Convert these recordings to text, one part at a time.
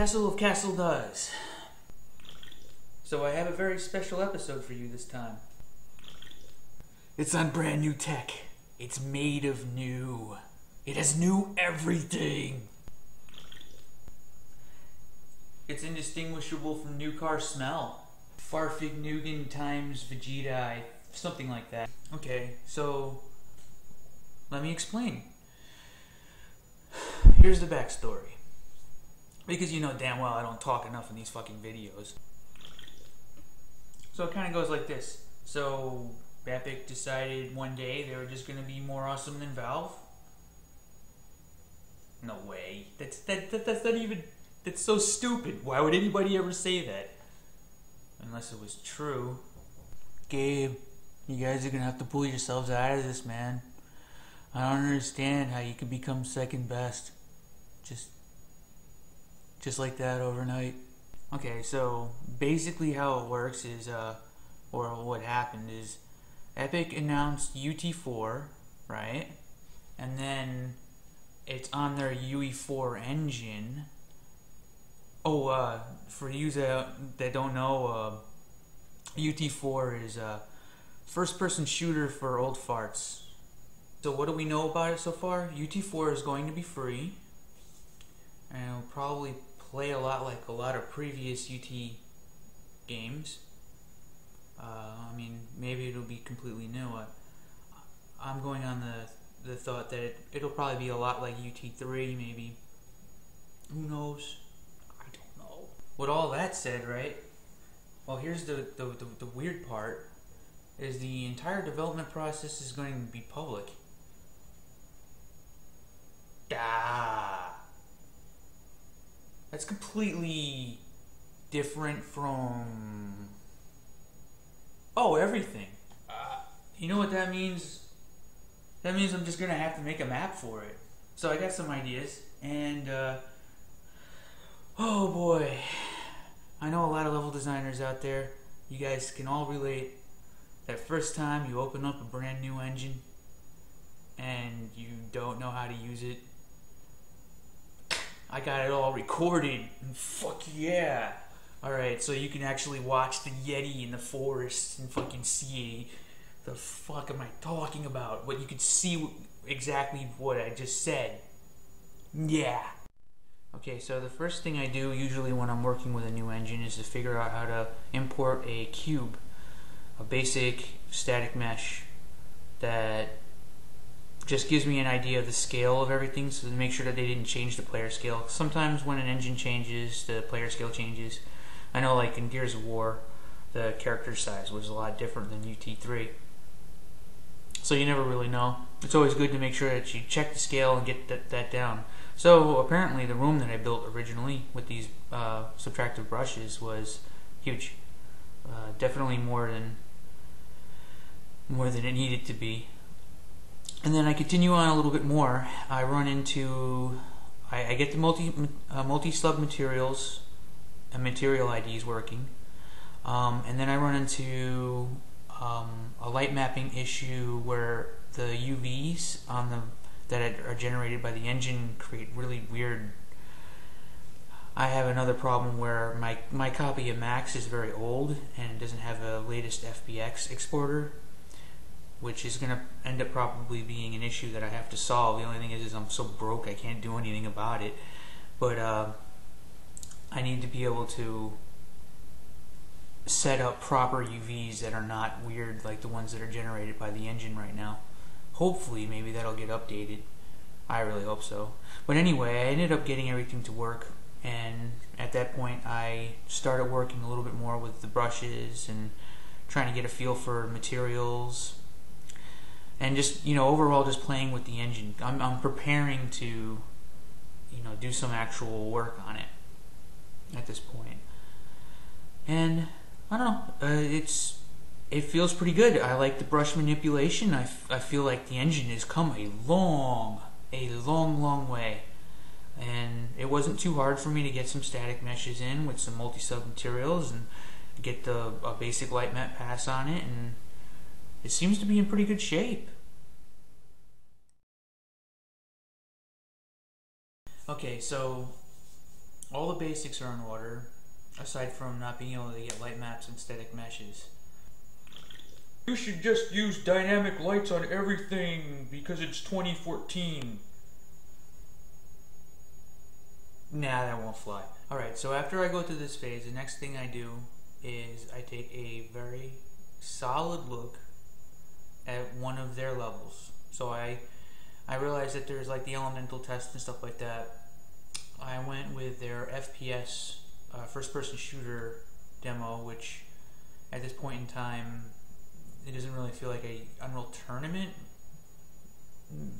Castle of Castle does. So I have a very special episode for you this time. It's on brand new tech. It's made of new. It has new everything. It's indistinguishable from new car smell. Farfignugan times Vegeta, something like that. Okay, so let me explain. Here's the backstory. Because you know damn well I don't talk enough in these fucking videos. So it kind of goes like this. So Epic decided one day they were just going to be more awesome than Valve. No way. That's not even... That's so stupid. Why would anybody ever say that? Unless it was true. Gabe, you guys are going to have to pull yourselves out of this, man. I don't understand how you could become second best. Just like that overnight. Okay, so basically how it works is, or what happened is, Epic announced UT4, right? And then it's on their UE4 engine. Oh, for you that don't know, UT4 is a first-person shooter for old farts. So what do we know about it so far? UT4 is going to be free, and it'll probably play a lot like a lot of previous UT games. I mean, maybe it'll be completely new. I'm going on the thought that it'll probably be a lot like UT3, maybe. Who knows? I don't know. With all that said, right? Well, here's the weird part, is the entire development process is going to be public. That's completely different from... Oh, everything. You know what that means? That means I'm just going to have to make a map for it. So I got some ideas, and oh boy. I know a lot of level designers out there. You guys can all relate. That first time you open up a brand new engine and you don't know how to use it. I got it all recorded, and fuck yeah. Alright, so you can actually watch the Yeti in the forest and fucking see the fuck am I talking about. But you can see exactly what I just said. Yeah. Okay, so the first thing I do usually when I'm working with a new engine is to figure out how to import a cube, a basic static mesh that just gives me an idea of the scale of everything, so to make sure that they didn't change the player scale. Sometimes when an engine changes, the player scale changes. I know like in Gears of War, the character size was a lot different than UT3. So you never really know. It's always good to make sure that you check the scale and get that down. So apparently the room that I built originally with these subtractive brushes was huge. Definitely more than it needed to be. And then I continue on a little bit more. I run into, I get the multi-slug materials and material IDs working, and then I run into a light mapping issue where the UVs on that are generated by the engine create really weird. I have another problem where my copy of Max is very old and doesn't have a latest FBX exporter, which is going to end up probably being an issue that I have to solve. The only thing is I'm so broke I can't do anything about it. But I need to be able to set up proper UVs that are not weird like the ones that are generated by the engine right now. Hopefully maybe that'll get updated. I really hope so. But anyway, I ended up getting everything to work, and at that point I started working a little bit more with the brushes and trying to get a feel for materials. And just, you know, overall just playing with the engine. I'm preparing to, you know, do some actual work on it at this point. And I don't know, it feels pretty good. I like the brush manipulation. I feel like the engine has come a long way. And it wasn't too hard for me to get some static meshes in with some multi-sub materials and get a basic light map pass on it, and it seems to be in pretty good shape. Okay, so all the basics are in order, aside from not being able to get light maps and static meshes. You should just use dynamic lights on everything because it's 2014. Nah, that won't fly. Alright, so after I go through this phase, the next thing I do is I take a very solid look at one of their levels. So I realized that there's like the elemental test and stuff like that. I went with their FPS first-person shooter demo, which at this point in time, it doesn't really feel like a Unreal Tournament.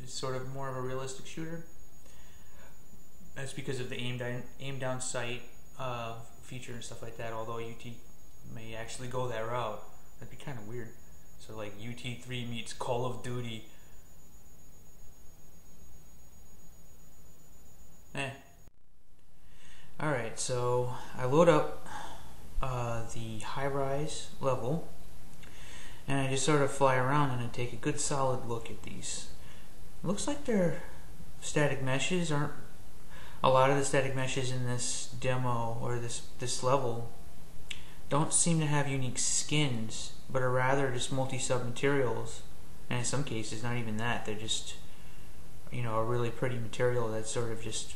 It's sort of more of a realistic shooter. That's because of the aim down sight feature and stuff like that, although UT may actually go that route. That'd be kind of weird. So like UT3 meets Call of Duty. Alright, so I load up the high-rise level, and I just sort of fly around and I take a good solid look at these. It looks like their static meshes aren't. A lot of the static meshes in this demo or this level don't seem to have unique skins, but are rather just multi-sub materials, and in some cases not even that. They're just, you know, a really pretty material that's sort of just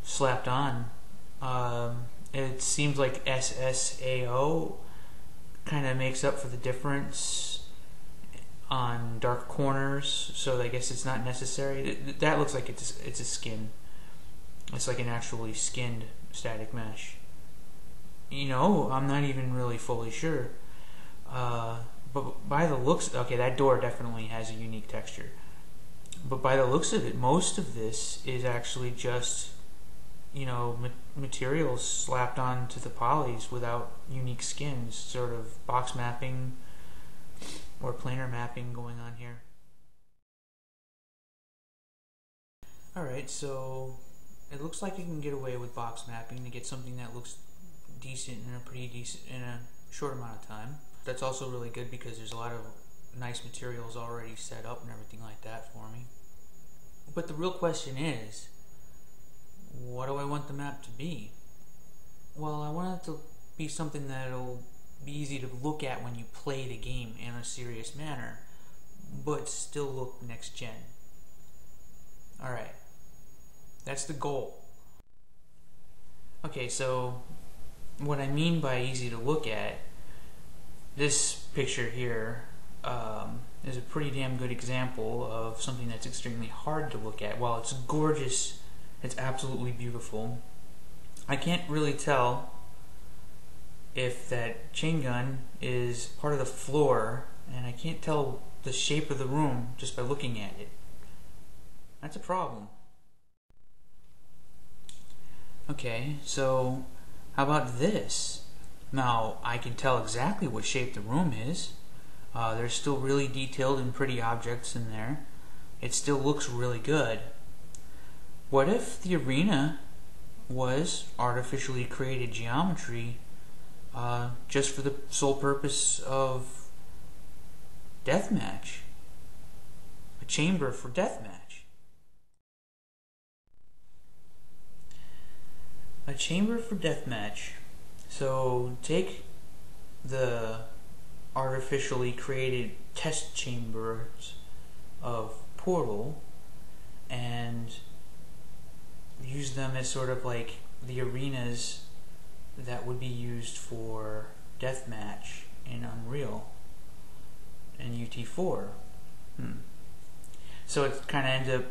slapped on. It seems like SSAO kind of makes up for the difference on dark corners, so I guess it's not necessary. That looks like it's a skin. It's like an actually skinned static mesh. You know, I'm not even really fully sure. But by the looks, okay, that door definitely has a unique texture. But by the looks of it, most of this is actually just, you know, materials slapped onto the polys without unique skins, sort of box mapping or planar mapping going on here. Alright, so it looks like you can get away with box mapping to get something that looks decent in a short amount of time. That's also really good because there's a lot of nice materials already set up and everything like that for me. But the real question is, what do I want the map to be? Well, I want it to be something that'll be easy to look at when you play the game in a serious manner, but still look next gen. Alright. That's the goal. Okay, so what I mean by easy to look at, this picture here is a pretty damn good example of something that's extremely hard to look at. While it's gorgeous, it's absolutely beautiful, I can't really tell if that chain gun is part of the floor, and I can't tell the shape of the room just by looking at it. That's a problem. Okay, so how about this? Now, I can tell exactly what shape the room is. There's still really detailed and pretty objects in there. It still looks really good. What if the arena was artificially created geometry just for the sole purpose of deathmatch? A chamber for deathmatch. A chamber for deathmatch. So take the artificially created test chambers of Portal and use them as sort of like the arenas that would be used for deathmatch in Unreal and UT4. So it kind of ends up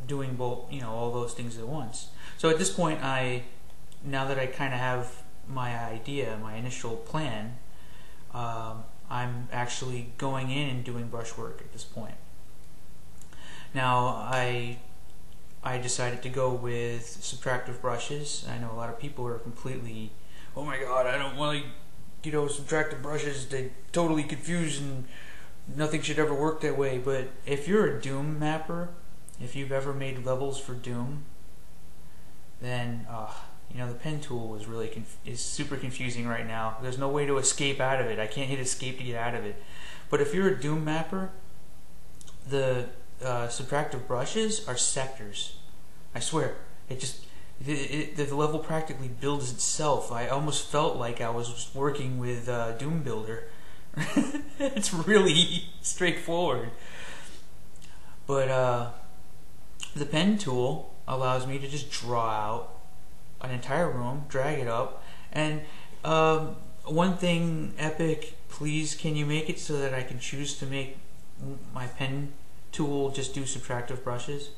doing both, you know, all those things at once. So at this point, now that I kind of have my idea, my initial plan, I'm actually going in and doing brushwork at this point. Now I decided to go with subtractive brushes. I know a lot of people are completely, oh my god, I don't want to, you know, subtractive brushes, they totally confuse and nothing should ever work that way. But if you're a Doom mapper, if you've ever made levels for Doom, then you know, the pen tool is super confusing right now. There's no way to escape out of it. I can't hit escape to get out of it. But if you're a Doom mapper, the subtractive brushes are sectors. I swear, the level practically builds itself. I almost felt like I was working with Doom Builder. It's really straightforward. But the pen tool allows me to just draw out an entire room, drag it up, and one thing, Epic, please can you make it so that I can choose to make my pen tool just do subtractive brushes?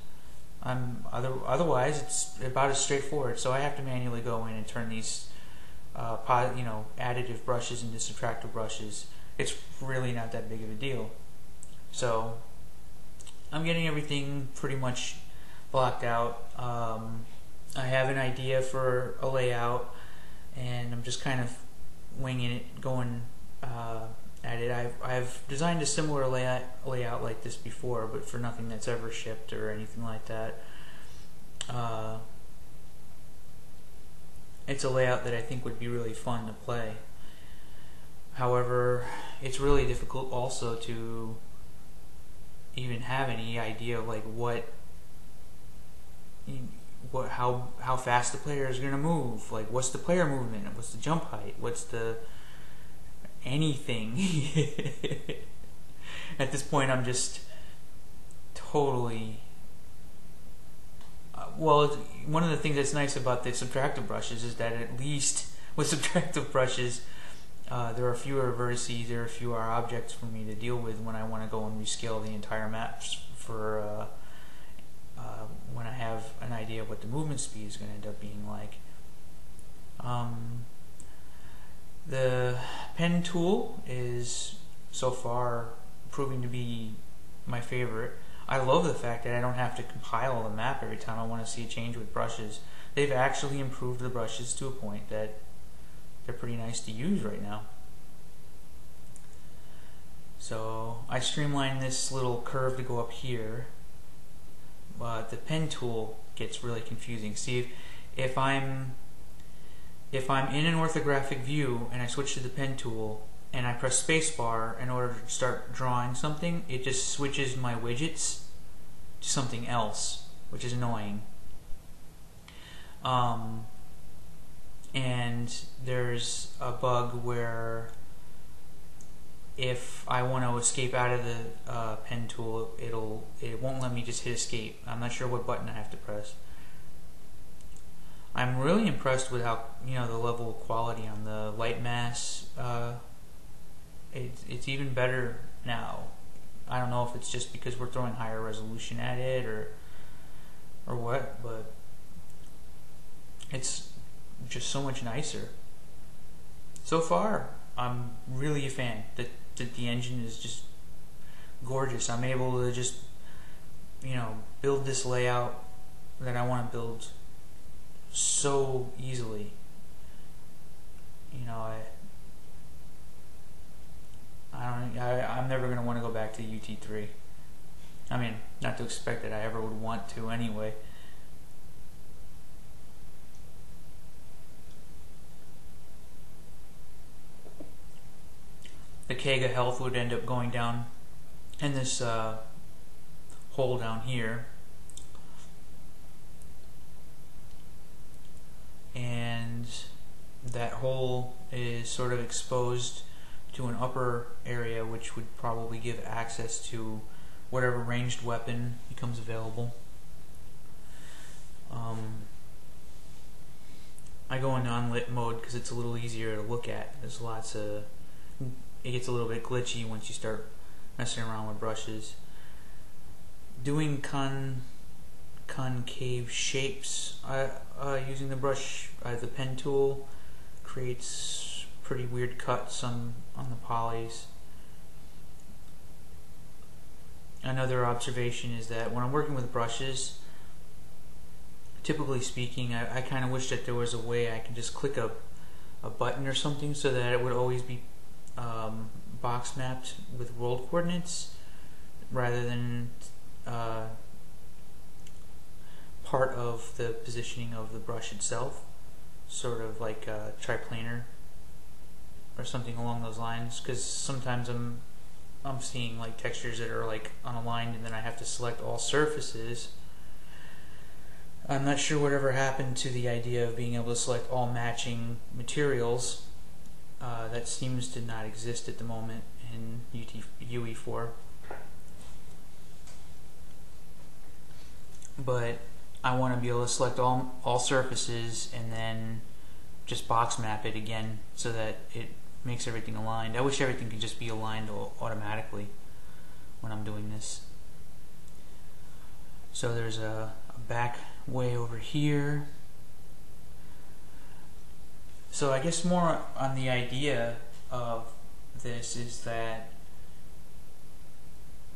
Otherwise it's about as straightforward. So I have to manually go in and turn these additive brushes into subtractive brushes. It's really not that big of a deal. So I'm getting everything pretty much blocked out. I have an idea for a layout, and I'm just kind of winging it, going at it. I've designed a similar layout like this before, but for nothing that's ever shipped or anything like that. It's a layout that I think would be really fun to play. However, it's really difficult also to even have any idea of like how fast the player is going to move. Like, what's the player movement? What's the jump height? What's the anything? At this point, I'm just totally. Well, one of the things that's nice about the subtractive brushes is that at least with subtractive brushes, there are fewer vertices, there are fewer objects for me to deal with when I want to go and rescale the entire map for when I have an idea of what the movement speed is going to end up being like. The pen tool is so far proving to be my favorite. I love the fact that I don't have to compile the map every time I want to see a change with brushes. They've actually improved the brushes to a point that they're pretty nice to use right now. So I streamlined this little curve to go up here, but the pen tool gets really confusing. See, if I'm in an orthographic view and I switch to the pen tool and I press spacebar in order to start drawing something, it just switches my widgets to something else, which is annoying. And there's a bug where if I want to escape out of the pen tool, it won't let me just hit escape. I'm not sure what button I have to press. I'm really impressed with how the level of quality on the light mass. It's even better now. I don't know if it's just because we're throwing higher resolution at it or what, but it's just so much nicer. So far, I'm really a fan. The engine is just gorgeous. I'm able to just build this layout that I want to build so easily. I'm never going to want to go back to UT3. I mean, not to expect that I ever would want to anyway. The Kega health would end up going down in this hole down here, and that hole is sort of exposed to an upper area, which would probably give access to whatever ranged weapon becomes available. I go in non-lit mode because it's a little easier to look at. There's lots of it gets a little bit glitchy once you start messing around with brushes. Doing concave shapes using the brush, the pen tool, creates pretty weird cuts on the polys. Another observation is that when I'm working with brushes, typically speaking, I kind of wish that there was a way I could just click a button or something so that it would always be box mapped with world coordinates rather than part of the positioning of the brush itself, sort of like a triplanar or something along those lines, because sometimes I'm seeing like textures that are like unaligned and then I have to select all surfaces I'm not sure whatever happened to the idea of being able to select all matching materials. That seems to not exist at the moment in UE4. But I want to be able to select all surfaces and then just box map it again so that it makes everything aligned. I wish everything could just be aligned automatically when I'm doing this. So there's a back way over here. So I guess more on the idea of this is that,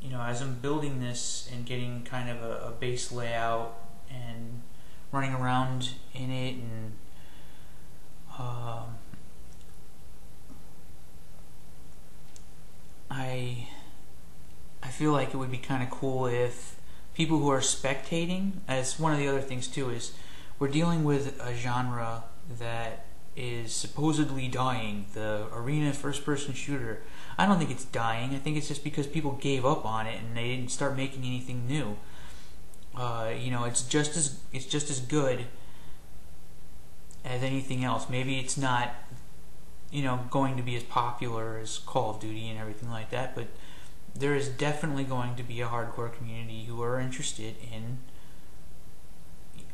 you know, as I'm building this and getting kind of a base layout and running around in it, and I feel like it would be kind of cool if people who are spectating, as one of the other things too is we're dealing with a genre that is supposedly dying, the arena first-person shooter. I don't think it's dying. I think it's just because people gave up on it and they didn't start making anything new. You know, it's just as good as anything else. Maybe it's not, you know, going to be as popular as Call of Duty and everything like that, but there is definitely going to be a hardcore community who are interested in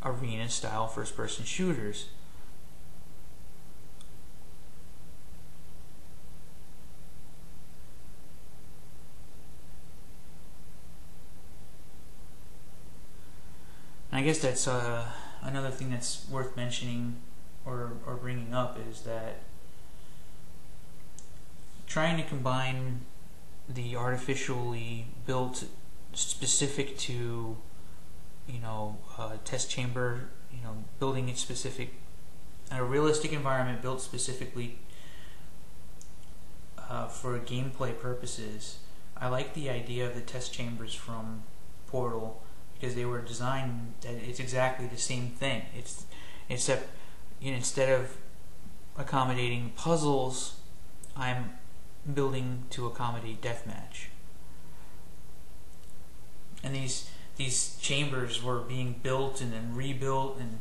arena-style first-person shooters. And I guess that's another thing that's worth mentioning or bringing up is that trying to combine the artificially built specific to, you know, test chamber, you know, building it specific, a realistic environment built specifically for gameplay purposes. I like the idea of the test chambers from Portal because they were designed that it's exactly the same thing. Except, you know, instead of accommodating puzzles, I'm building to accommodate deathmatch. And these chambers were being built and then rebuilt, and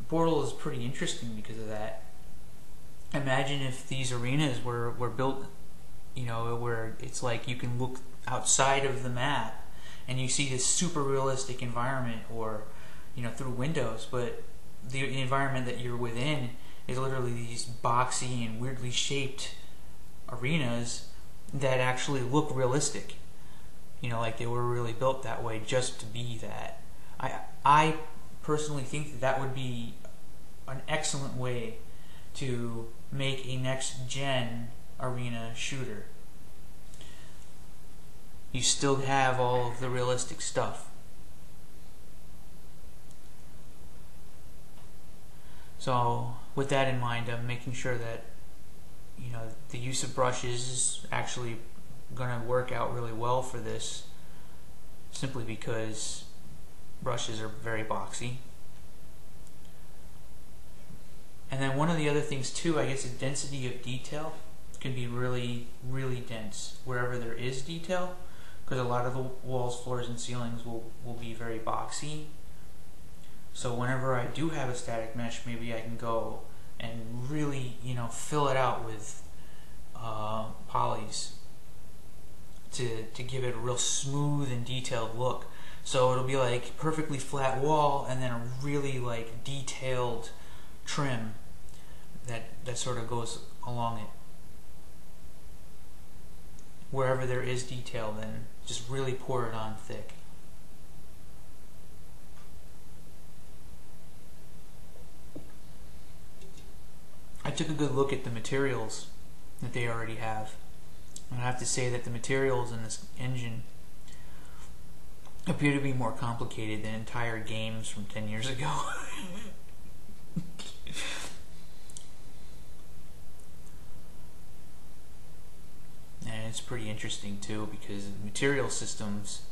Portal is pretty interesting because of that. Imagine if these arenas were built, you know, where it's like you can look outside of the map and you see this super realistic environment, or, you know, through windows, but the environment that you're within is literally these boxy and weirdly shaped arenas that actually look realistic. You know, like they were really built that way just to be that. I personally think that would be an excellent way to make a next-gen arena shooter. You still have all of the realistic stuff. So with that in mind, I'm making sure that, you know, the use of brushes is actually going to work out really well for this, simply because brushes are very boxy. And then one of the other things too, I guess, the density of detail can be really, really dense wherever there is detail, because a lot of the walls, floors, and ceilings will be very boxy. So whenever I do have a static mesh, maybe I can go and really, you know, fill it out with polys to give it a real smooth and detailed look. So it'll be like perfectly flat wall and then a really like detailed trim that sort of goes along it. Wherever there is detail, then just really pour it on thick. I took a good look at the materials that they already have. And I have to say that the materials in this engine appear to be more complicated than entire games from 10 years ago. And it's pretty interesting too, because material systems,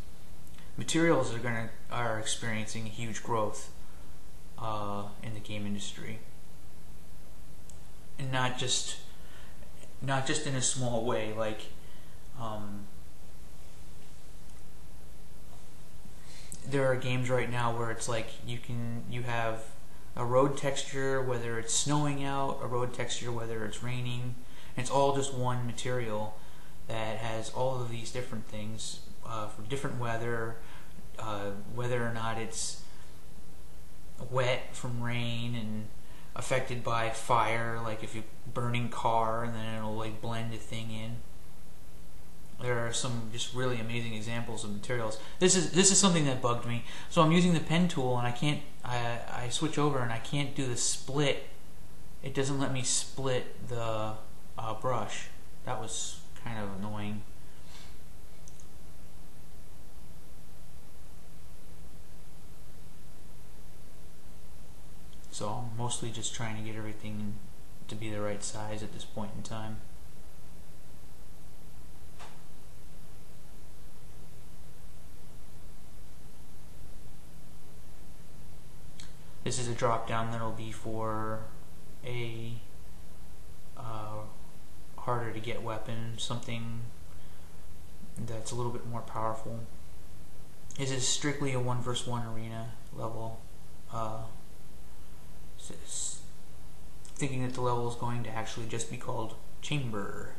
materials are experiencing huge growth in the game industry, and not just in a small way. Like there are games right now where it's like you have a road texture whether it's snowing out, a road texture whether it's raining, and it's all just one material that has all of these different things for different weather, whether or not it's wet from rain and affected by fire, like if you're burning car and then it'll like blend a thing in. There are some just really amazing examples of materials. This is something that bugged me. So I'm using the pen tool and I switch over and I can't do the split. It doesn't let me split the brush. That was kind of annoying. So I'm mostly just trying to get everything to be the right size at this point in time. This is a drop down that'll be for a harder to get weapon, something that's a little bit more powerful. This is strictly a 1 vs 1 arena level. Thinking that the level is going to actually just be called Chamber.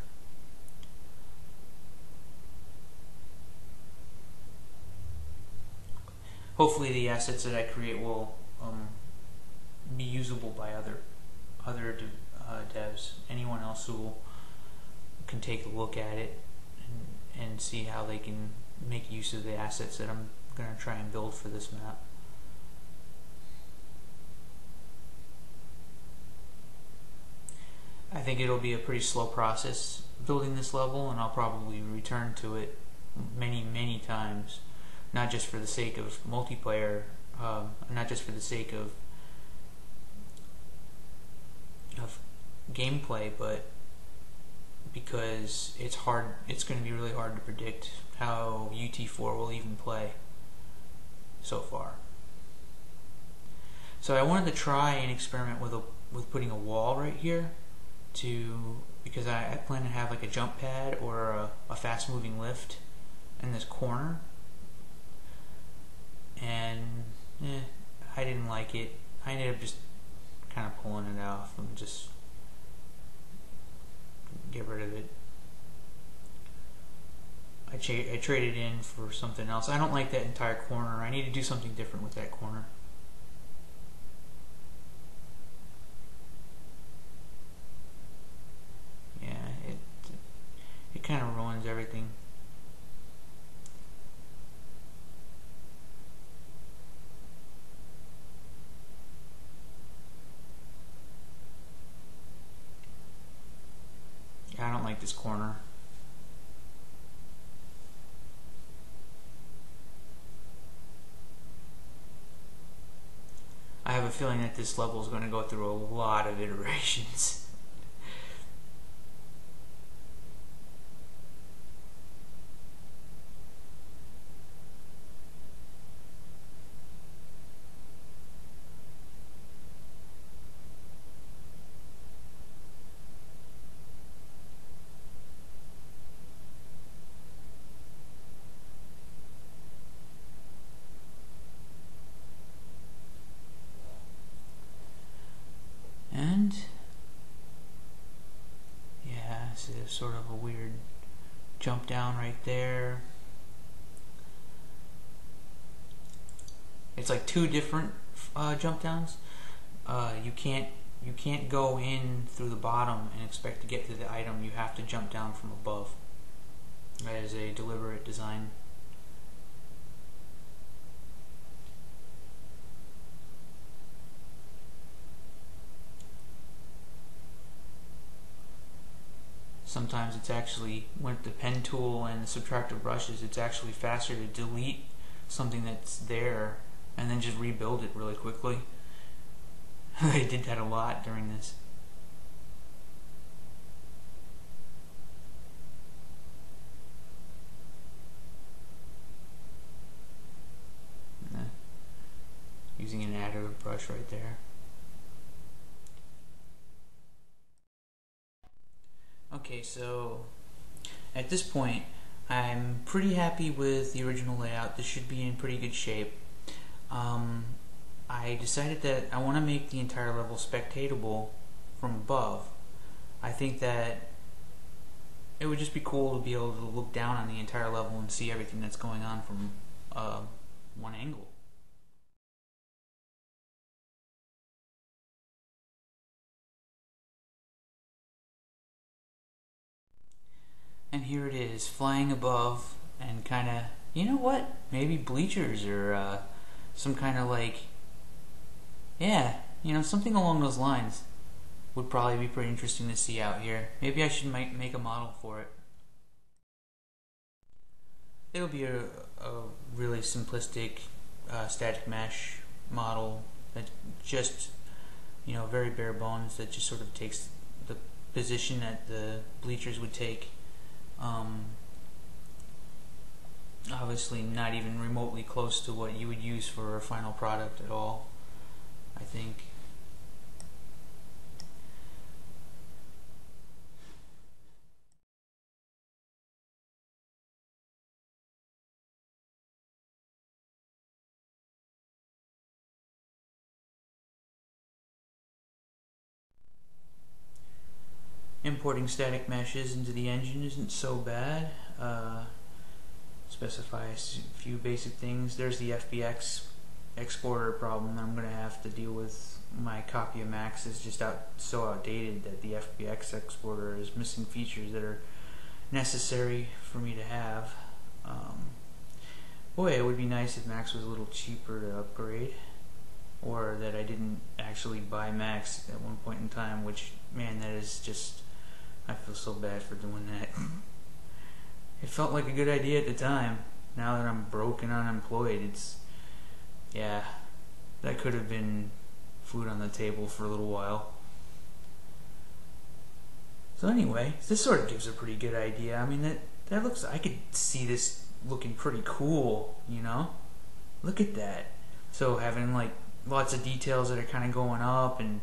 Hopefully the assets that I create will be usable by other devs. Anyone else who can take a look at it and see how they can make use of the assets that I'm going to try and build for this map. I think it'll be a pretty slow process building this level, and I'll probably return to it many times, not just for the sake of multiplayer, not just for the sake of gameplay, but because it's going to be really hard to predict how UT4 will even play so far. So I wanted to try and experiment with putting a wall right here, because I plan to have like a jump pad or a fast moving lift in this corner, and I didn't like it. I ended up just kind of pulling it off and just get rid of it. I traded in for something else. I don't like that entire corner. I need to do something different with that corner. It kind of ruins everything. I don't like this corner. I have a feeling that this level is going to go through a lot of iterations. And yeah, this is sort of a weird jump down right there. It's like two different jump downs. You can't go in through the bottom and expect to get to the item. You have to jump down from above. That is a deliberate design. Sometimes it's actually, with the pen tool and the subtractive brushes, it's actually faster to delete something that's there and then just rebuild it really quickly. I did that a lot during this. Using an additive brush right there. Okay, so at this point I'm pretty happy with the original layout. This should be in pretty good shape. I decided that I want to make the entire level spectatable from above. I think that it would just be cool to be able to look down on the entire level and see everything that's going on from one angle. And here it is, flying above, and kind of, you know what? Maybe bleachers or some kind of like, yeah, you know, something along those lines would probably be pretty interesting to see out here. Maybe I should make a model for it. It'll be a really simplistic static mesh model that just, you know, very bare bones, that just sort of takes the position that the bleachers would take. Obviously not even remotely close to what you would use for a final product at all, I think. Importing static meshes into the engine isn't so bad. Specify a few basic things. There's the FBX exporter problem that I'm going to have to deal with. My copy of Max is just so outdated that the FBX exporter is missing features that are necessary for me to have. Boy, it would be nice if Max was a little cheaper to upgrade, or that I didn't actually buy Max at one point in time, which, man, that is just, I feel so bad for doing that. It felt like a good idea at the time. Now that I'm broke and unemployed, yeah, that could have been food on the table for a little while. So anyway, this sort of gives a pretty good idea. I mean, that looks, I could see this looking pretty cool, you know? Look at that. So having like lots of details that are kind of going up, and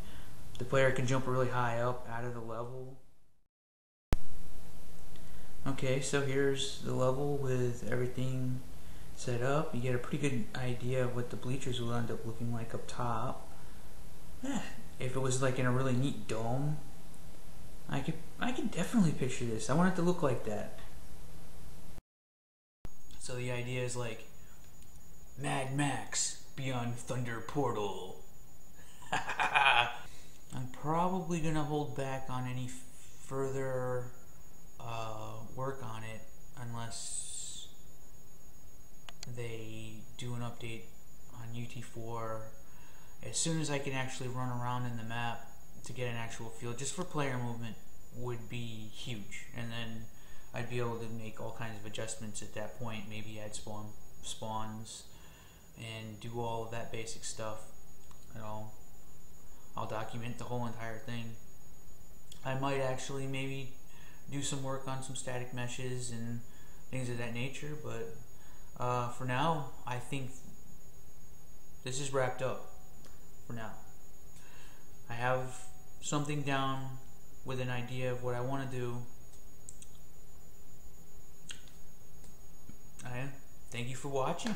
the player can jump really high up out of the level. Okay, so here's the level with everything set up. You get a pretty good idea of what the bleachers will end up looking like up top. Yeah, if it was like in a really neat dome, I could definitely picture this. I want it to look like that. So the idea is like Mad Max Beyond Thunder Portal. I'm probably gonna hold back on any further work on it unless they do an update on UT4 as soon as I can actually run around in the map to get an actual feel. Just for player movement would be huge, and then I'd be able to make all kinds of adjustments at that point. Maybe add spawns and do all of that basic stuff. I'll document the whole entire thing. I might actually maybe do some work on some static meshes and things of that nature, but for now, I think this is wrapped up for now. I have something down with an idea of what I want to do. Thank you for watching.